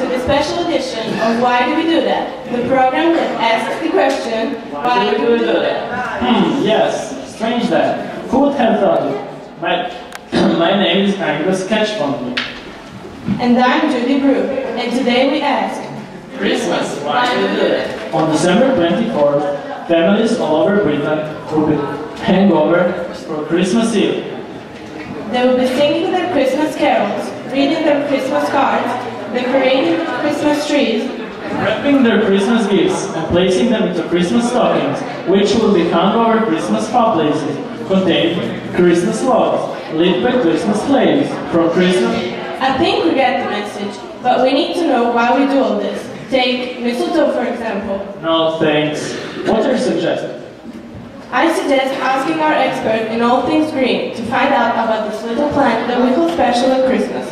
to the special edition of Why Do We Do That? The program that asks the question, why do we do that? Yes, strange that. Who would have thought it? My name is Angus Catchfondly. And I'm Judy Brew, and today we ask, Christmas, why do we do that? On December 24th, families all over Britain will be hangover for Christmas Eve. They will be singing their Christmas carols, reading their Christmas cards, decorating Christmas trees, wrapping their Christmas gifts and placing them into Christmas stockings, which will be hung over Christmas fireplaces, containing Christmas logs, lit by Christmas flames from Christmas. I think we get the message, but we need to know why we do all this. Take mistletoe, for example. No, thanks. What are you suggesting? I suggest asking our expert in all things green to find out about this little plant that we call special at Christmas.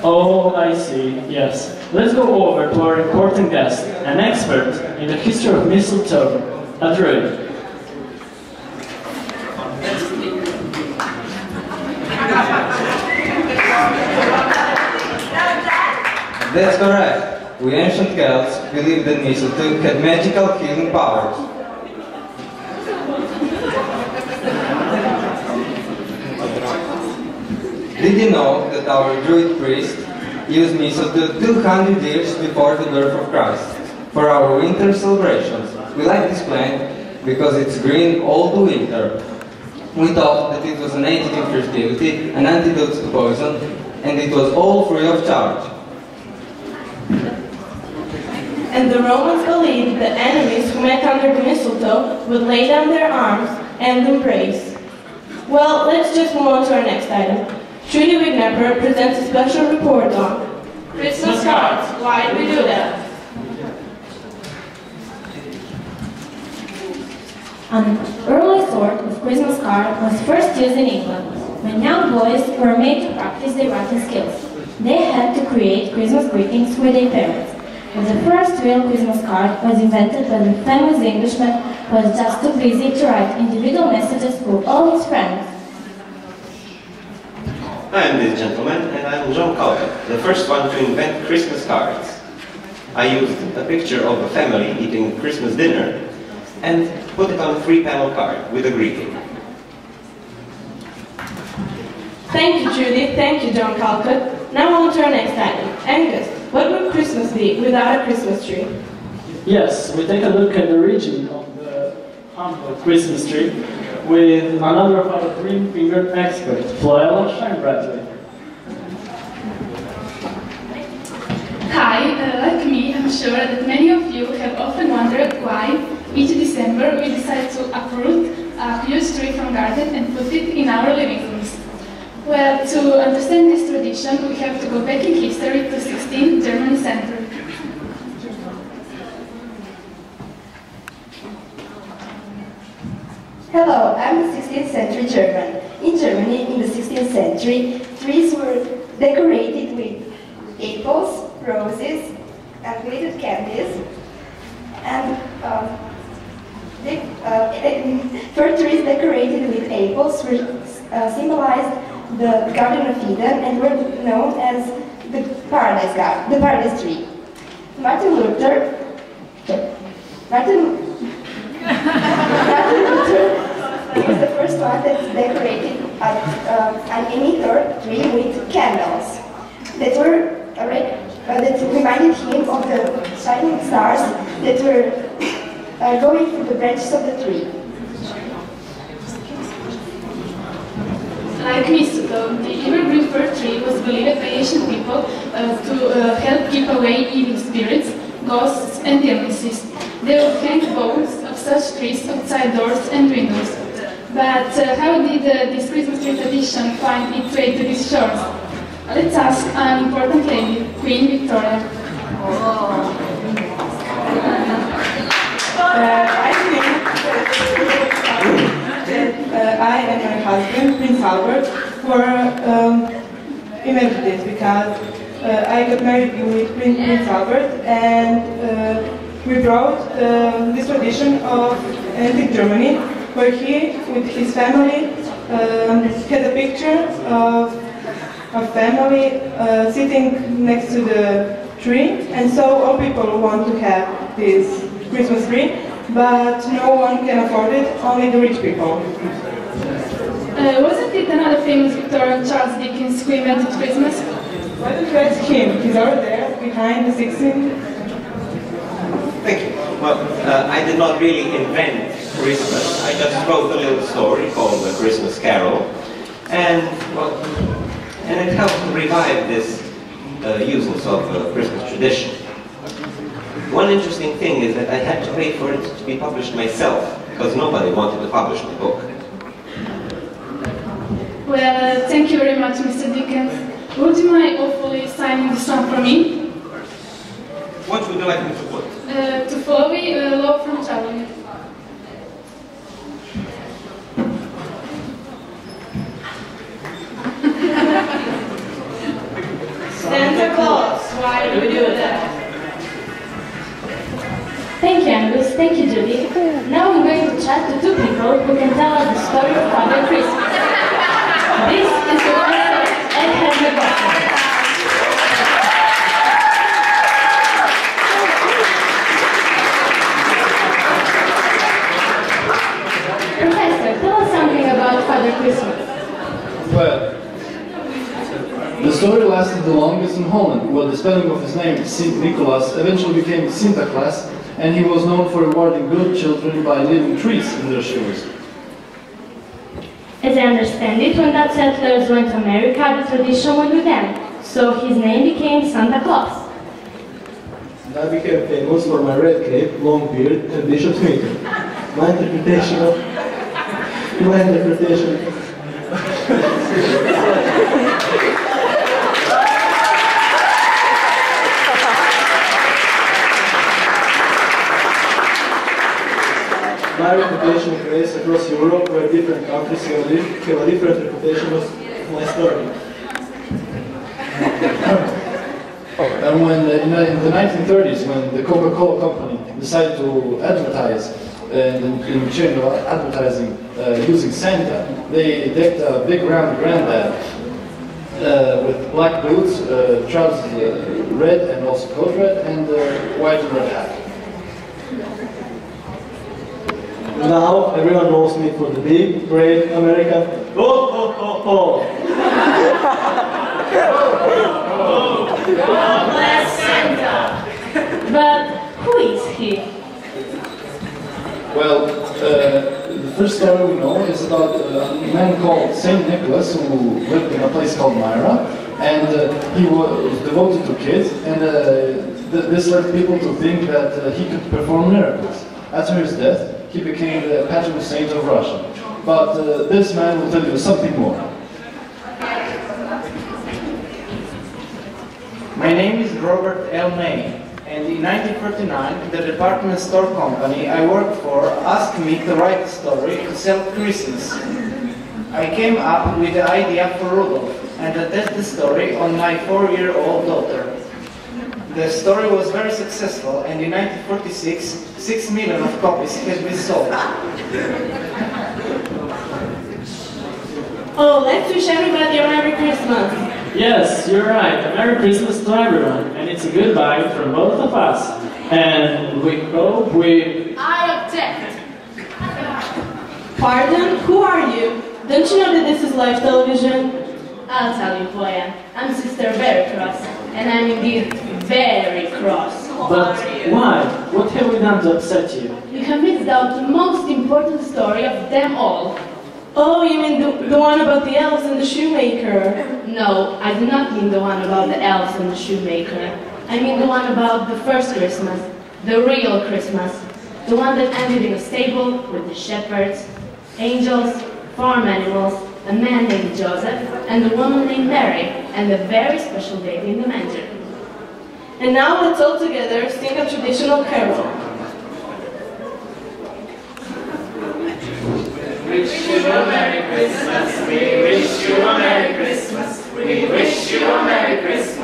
Oh, I see. Yes. Let's go over to our important guest, an expert in the history of mistletoe, a druid. That's correct. We ancient Celts believed that mistletoe had magical healing powers. Did you know that our Druid priest used mistletoe 200 years before the birth of Christ for our winter celebrations? We like this plant because it's green all the winter. We thought that it was an anti-infertility, an antidote to poison, and it was all free of charge. And the Romans believed that enemies who met under the mistletoe would lay down their arms and embrace. Well, let's just move on to our next item. Trudy Wignapper presents a special report on Christmas cards. Why do we do that? An early sort of Christmas card was first used in England, when young boys were made to practice their writing skills. They had to create Christmas greetings with their parents. And the first real Christmas card was invented by the famous Englishman who was just too busy to write individual messages for all his friends. I am this gentleman, and I am John Calvin, the first one to invent Christmas cards. I used a picture of a family eating Christmas dinner and put it on a 3-panel card with a greeting. Thank you, Judy. Thank you, John Calcutt. Now on to our next item. Angus, what would Christmas be without a Christmas tree? Yes, we take a look at the origin of the humble Christmas tree with another of our green-fingered experts, Floella Shine-Bradley. Hi, like me, I'm sure that many of you have often wondered why each December we decide to uproot a huge tree from garden and put it in our living rooms. Well, to understand this tradition, we have to go back in history to 16th German century. Hello, I'm a 16th century German. In Germany, in the 16th century, trees were decorated with apples, roses, and glittered candies. And fir trees decorated with apples symbolized the Garden of Eden and were known as the Paradise tree. Martin Luther was the first one that decorated an emitter tree with candles that reminded him of the shining stars that were going through the branches of the tree. Like mistletoe, the evergreen fir tree was believed by ancient people to help keep away evil spirits, ghosts, and illnesses. They would hang boughs of such trees outside doors and windows. But how did this Christmas tree tradition find its way to these shores? Let's ask an important lady, Queen Victoria. I think that I and my husband, Prince Albert, were invented this because I got married with Prince Albert, and we brought this tradition of antique Germany, where he, with his family, had a picture of a family sitting next to the tree, and so all people want to have this Christmas tree, but no one can afford it, only the rich people. Wasn't it another famous Victorian Charles Dickens who invented Christmas? Why don't you ask him? He's over there, behind the 16th. Thank you. Well, I did not really invent Christmas. I just wrote a little story called The Christmas Carol, and it helped to revive this uses of Christmas tradition. One interesting thing is that I had to pay for it to be published myself, because nobody wanted to publish my book. Well, thank you very much, Mr. Dickens. Would you mind awfully signing this song for me? What would you like me to put? To follow me, Love from Traveling. Santa Claus, why do we do that? Thank you, Angus. Thank you, Judy. Now I'm going to chat to two people who can tell us the story of Father Christmas. This is the pastor and Henry Boston. Professor, tell us something about Father Christmas. Well, the story lasted the longest in Holland, where the spelling of his name, Sint Nicholas, eventually became Sinterklaas, and he was known for rewarding good children by leaving trees in their shoes. As I understand it, when Dutch settlers went to America, the tradition went with them, so his name became Santa Claus. And I became famous for my red cape, long beard, and bishop's mitre. My interpretation My reputation varies across Europe, where different countries have a different reputation of my story. And when in the 1930s, when the Coca-Cola company decided to advertise in chain of advertising using Santa, they decked a big round granddad with black boots, trousers red and also coat red, and white and red hat. Now everyone knows me for the big, great American ho ho ho ho. God bless Santa! But who is he? Well, the first story we know is about a man called Saint Nicholas who lived in a place called Myra, and he was devoted to kids, and this led people to think that he could perform miracles. After his death, he became the patron saint of Russia. But this man will tell you something more. My name is Robert L. May, and in 1949, the department store company I worked for asked me to write a story to sell Christmas. I came up with the idea for Rudolph and to test the story on my 4-year-old daughter. The story was very successful, and in 1946, 6 million of copies had been sold. Oh, let's wish everybody a Merry Christmas. Yes, you're right. A Merry Christmas to everyone. And it's a goodbye from both of us. And we hope I object. Pardon? Who are you? Don't you know that this is live television? I'll tell you who I am. I'm Sister Very Cross, and I'm indeed very cross. But why? What have we done to upset you? You have missed out the most important story of them all. Oh, you mean the one about the elves and the shoemaker? No, I do not mean the one about the elves and the shoemaker. I mean the one about the first Christmas, the real Christmas. The one that ended in a stable with the shepherds, angels, farm animals, a man named Joseph, and a woman named Mary, and a very special baby in the manger. And now let's all together sing a traditional carol. Wish you a Merry Christmas, we wish you a Merry Christmas, we wish you a Merry Christmas.